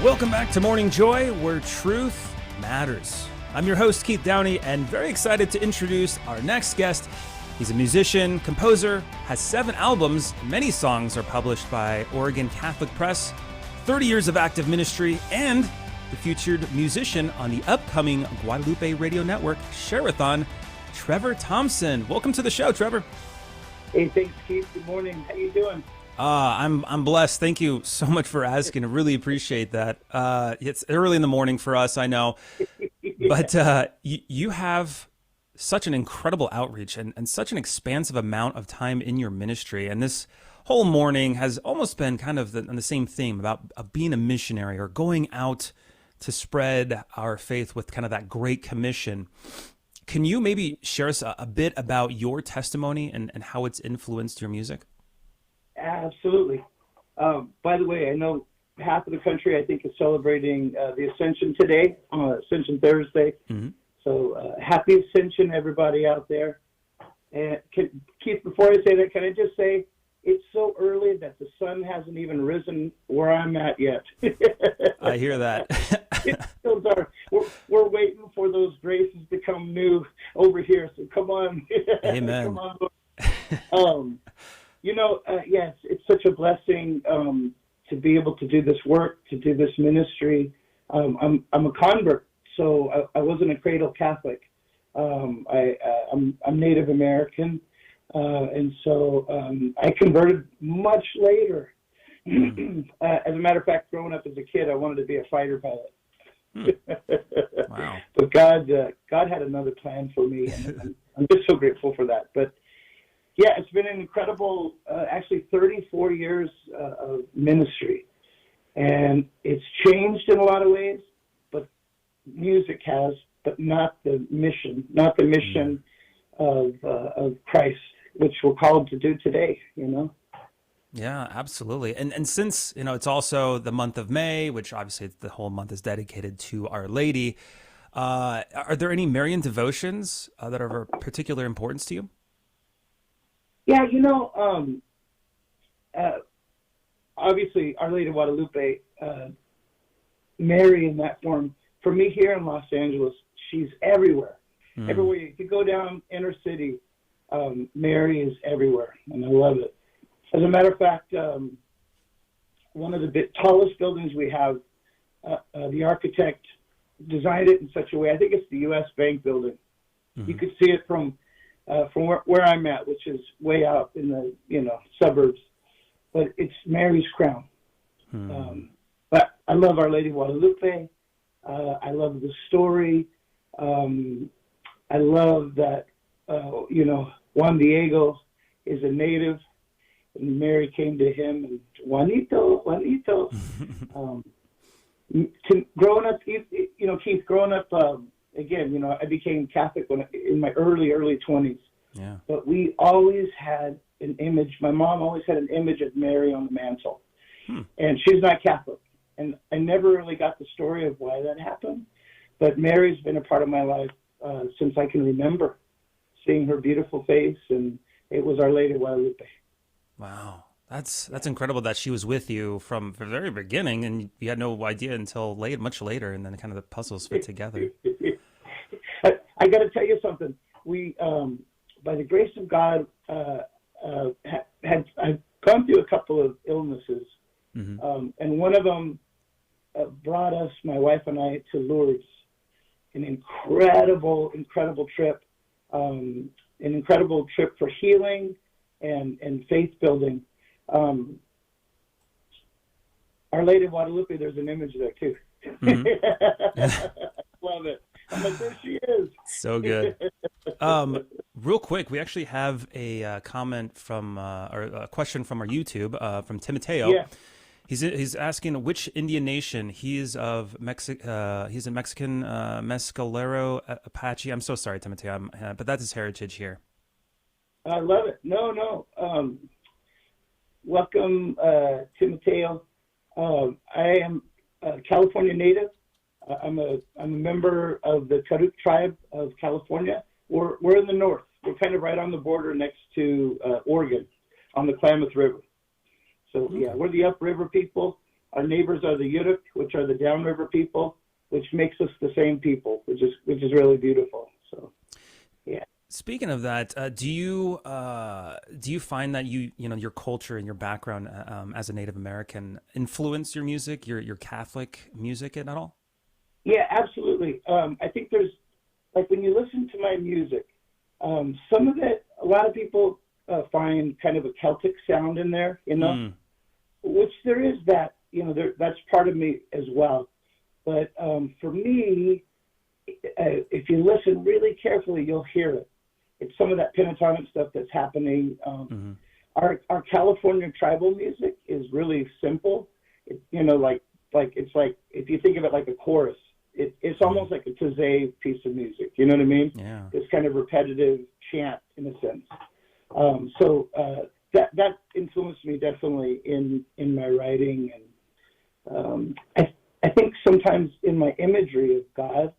Welcome back to Morning Joy, where truth matters. I'm your host, Keith Downey, and very excited to introduce our next guest. He's a musician, composer, has 7 albums, many songs are published by Oregon Catholic Press, 30 years of active ministry, and the featured musician on the upcoming Guadalupe Radio Network Share-a-thon, Trevor Thomson. Welcome to the show, Trevor. Hey, thanks, Keith. Good morning. How you doing? I'm blessed. Thank you so much for asking. I really appreciate that. It's early in the morning for us, I know, but you have such an incredible outreach and such an expansive amount of time in your ministry. And this whole morning has almost been kind of on the same theme about being a missionary or going out to spread our faith with kind of that Great Commission. Can you maybe share us a bit about your testimony and how it's influenced your music? Absolutely. By the way, I know half of the country, I think, is celebrating the Ascension today, Ascension Thursday. Mm-hmm. So happy Ascension, everybody out there. And Keith, before I say that, can I just say it's so early that the sun hasn't even risen where I'm at yet. I hear that. It's still dark. We're waiting for those graces to come new over here. So come on. Amen. Come on. Yes, it's such a blessing to be able to do this work, to do this ministry. I'm a convert, so I wasn't a cradle Catholic. I'm Native American, and so I converted much later. As a matter of fact, growing up as a kid, I wanted to be a fighter pilot. Wow! But God had another plan for me, and I'm just so grateful for that. But yeah, it's been an incredible, actually 34 years of ministry. And it's changed in a lot of ways, but music has, but not the mission of Christ, which we're called to do today, you know? Yeah, absolutely. And since, it's also the month of May, which obviously the whole month is dedicated to Our Lady, are there any Marian devotions that are of particular importance to you? Yeah, obviously Our Lady of Guadalupe, Mary in that form. For me here in Los Angeles, she's everywhere. Everywhere you go down inner city, Mary is everywhere, and I love it. As a matter of fact, one of the tallest buildings we have, the architect designed it in such a way, I think it's the U.S. Bank building. Mm-hmm. You could see it from where I'm at, which is way out in the suburbs, but it's Mary's crown. But I love Our Lady of Guadalupe. I love the story. I love that Juan Diego is a native, and Mary came to him and Juanito. Growing up, Keith, again, I became Catholic in my early 20s. Yeah. But we always had an image. My mom always had an image of Mary on the mantle. And she's not Catholic. And I never really got the story of why that happened. But Mary's been a part of my life since I can remember, seeing her beautiful face. And it was Our Lady of Guadalupe. Wow. That's incredible that she was with you from the very beginning, and you had no idea until much later, and then kind of the puzzles fit together. I got to tell you something. We, by the grace of God, I've gone through a couple of illnesses, and one of them brought us, my wife and I, to Lourdes. An incredible trip, an incredible trip for healing and faith building. Our Lady of Guadalupe, there's an image there too. Love it. I'm like, there she is. So good. Real quick, we actually have a comment from, or a question from our YouTube, from Timoteo. Yeah. He's asking which Indian nation he is of. He's a Mexican Mescalero Apache. I'm so sorry, Timoteo, but that's his heritage here. I love it. No. Welcome, Timoteo. I am a California native. I'm a member of the Karuk tribe of California. We're in the north. We're kind of right on the border next to Oregon, on the Klamath River. So yeah, we're the upriver people. Our neighbors are the Yurok, which are the downriver people, which makes us the same people, which is really beautiful. So, yeah. Speaking of that, do you find that your culture and your background as a Native American influence your music, your Catholic music at all? Yeah, absolutely. I think there's, like, when you listen to my music, some of it, a lot of people find kind of a Celtic sound in there, which there is that, that's part of me as well. But for me, if you listen really carefully, you'll hear it. It's some of that pentatonic stuff that's happening. Our California tribal music is really simple. Like it's like, if you think of it like a chorus, it's almost like a Taizé piece of music. You know what I mean? Yeah. This kind of repetitive chant in a sense. So that influenced me definitely in my writing, and I think sometimes in my imagery of God,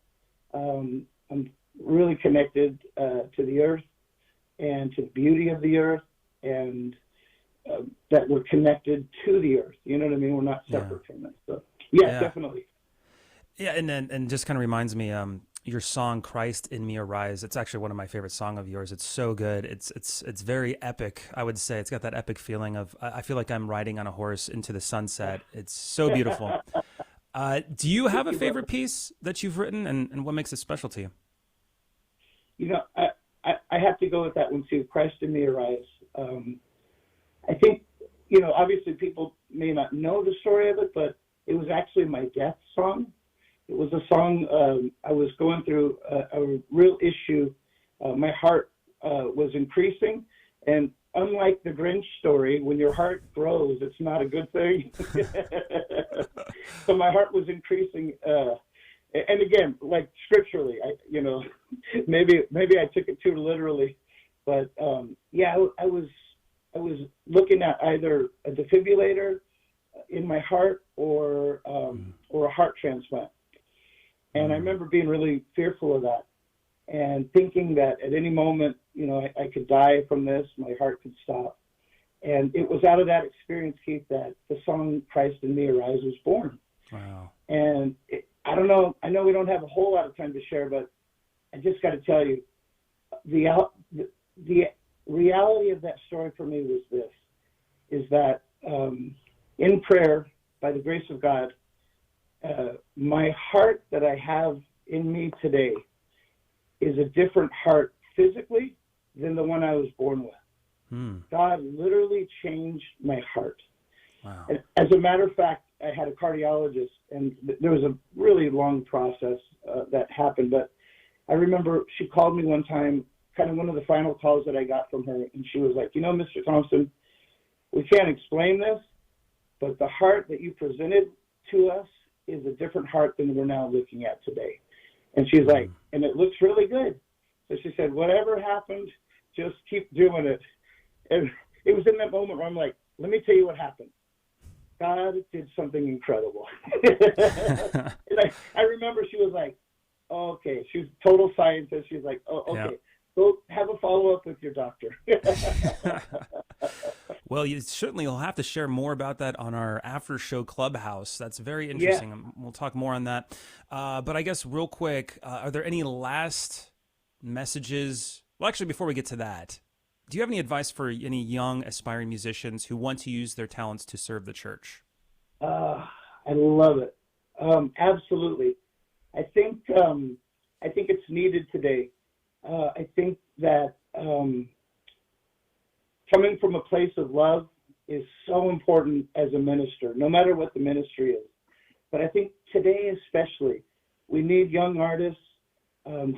I'm really connected to the earth and to the beauty of the earth, and that we're connected to the earth. You know what I mean? We're not separate from it. So yeah, definitely. Yeah, and just kind of reminds me, your song "Christ in Me Arise." It's actually one of my favorite songs of yours. It's so good. It's very epic. I would say it's got that epic feeling of I feel like I'm riding on a horse into the sunset. It's so beautiful. Do you have a favorite piece that you've written, and what makes it special to you? I have to go with that one too. "Christ in Me Arise." I think obviously people may not know the story of it, but it was actually my death song. It was a song, I was going through a real issue. My heart was increasing. And unlike the Grinch story, when your heart grows, it's not a good thing. So my heart was increasing. And again, like scripturally, maybe I took it too literally. But I was looking at either a defibrillator in my heart or a heart transplant. And I remember being really fearful of that and thinking that at any moment, I could die from this, my heart could stop. And it was out of that experience, Keith, that the song "Christ in Me Arise" was born. Wow. And I don't know, I know we don't have a whole lot of time to share, but I just got to tell you, the reality of that story for me was this, is that in prayer, by the grace of God, my heart that I have in me today is a different heart physically than the one I was born with. God literally changed my heart. Wow. And as a matter of fact, I had a cardiologist, and there was a really long process that happened. But I remember she called me one time, kind of one of the final calls that I got from her, and she was like, "Mr. Thompson, we can't explain this, but the heart that you presented to us is a different heart than we're now looking at today." And she's like, "And it looks really good." So she said, "Whatever happened, just keep doing it." And it was in that moment where I'm like, let me tell you what happened. God did something incredible. And I remember she was like, "Oh, okay." She's a total scientist. She's like, "Oh, okay. Yeah. Go have a follow-up with your doctor." Well, you certainly will have to share more about that on our after show clubhouse. That's very interesting. Yeah. We'll talk more on that. But I guess real quick, are there any last messages? Well, actually, before we get to that, do you have any advice for any young aspiring musicians who want to use their talents to serve the church? I love it. Absolutely. I think it's needed today. I think that coming from a place of love is so important as a minister, no matter what the ministry is. But I think today especially, we need young artists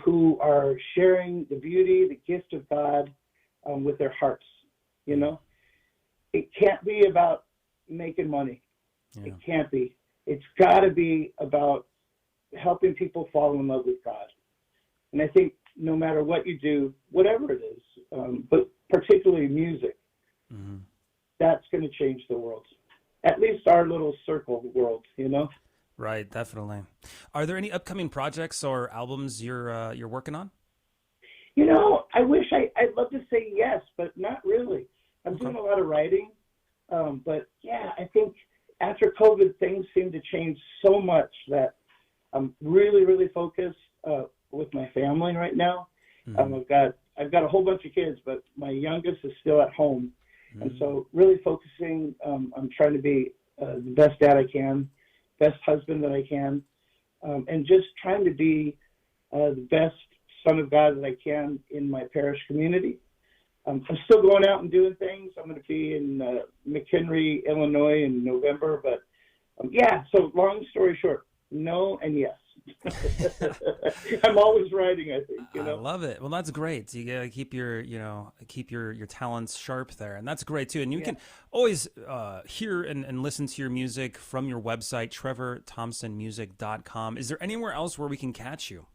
who are sharing the beauty, the gift of God with their hearts. It can't be about making money. Yeah. It can't be. It's got to be about helping people fall in love with God. And I think no matter what you do, whatever it is, but particularly music, that's going to change the world. At least our little circle world, Right, definitely. Are there any upcoming projects or albums you're working on? I wish I'd love to say yes, but not really. I'm doing a lot of writing, but yeah, I think after COVID, things things seem to change so much that I'm really, really focused with my family right now. I've got a whole bunch of kids, but my youngest is still at home, and so really focusing on trying to be the best dad I can, best husband that I can, and just trying to be the best son of God that I can in my parish community. I'm still going out and doing things. I'm going to be in McHenry, Illinois in November. But so long story short, no and yes. I'm always writing, I think. I love it. Well, that's great. You gotta keep your talents sharp there, and that's great too. And you can always hear and listen to your music from your website, trevorthomsonmusic.com. Is there anywhere else where we can catch you?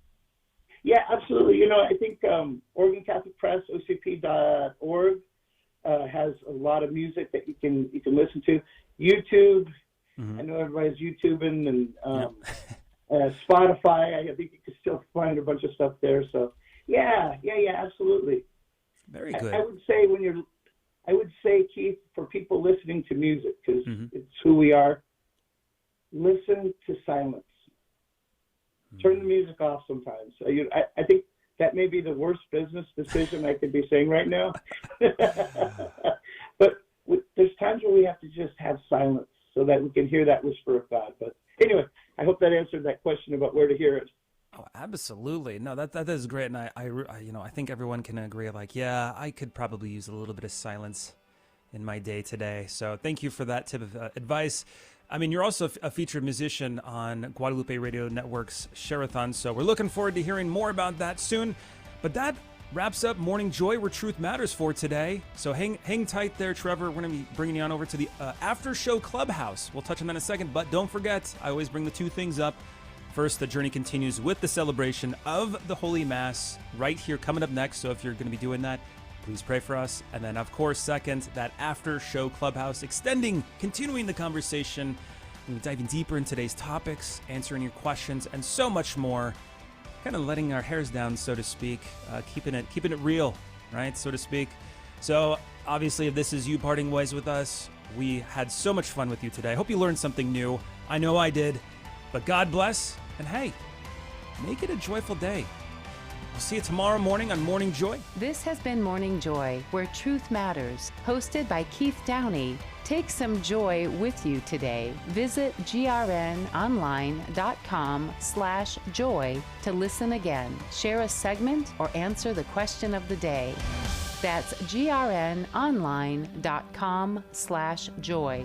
Yeah, absolutely. I think Oregon Catholic Press, ocp.org, has a lot of music that you can listen to. YouTube, I know everybody's YouTubing, and Spotify. I think you can still find a bunch of stuff there. So yeah, absolutely. Very good. I would say, Keith, for people listening to music, because it's who we are, listen to silence. Turn the music off sometimes. I think that may be the worst business decision I could be saying right now. But there's times where we have to just have silence so that we can hear that whisper of God. But anyway, I hope that answered that question about where to hear it. Oh, absolutely. No, that is great. And I think everyone can agree, I could probably use a little bit of silence in my day today. So thank you for that tip of advice. I mean, you're also a featured musician on Guadalupe Radio Network's Share-a-thon, so we're looking forward to hearing more about that soon. But that wraps up Morning Joy, where truth matters for today. So hang tight there, Trevor. We're going to be bringing you on over to the after show clubhouse. We'll touch on that in a second, but don't forget, I always bring the two things up. First, the journey continues with the celebration of the Holy Mass right here coming up next. So if you're going to be doing that, please pray for us. And then, of course, second, that after show clubhouse, continuing the conversation. We're diving deeper in today's topics, answering your questions, and so much more. Kind of letting our hairs down, so to speak, keeping it real, right, so to speak. So, obviously, if this is you parting ways with us, we had so much fun with you today. I hope you learned something new. I know I did. But God bless, and hey, make it a joyful day. We'll see you tomorrow morning on Morning Joy. This has been Morning Joy, where truth matters, hosted by Keith Downey. Take some joy with you today. Visit grnonline.com/joy to listen again, share a segment, or answer the question of the day. That's grnonline.com/joy.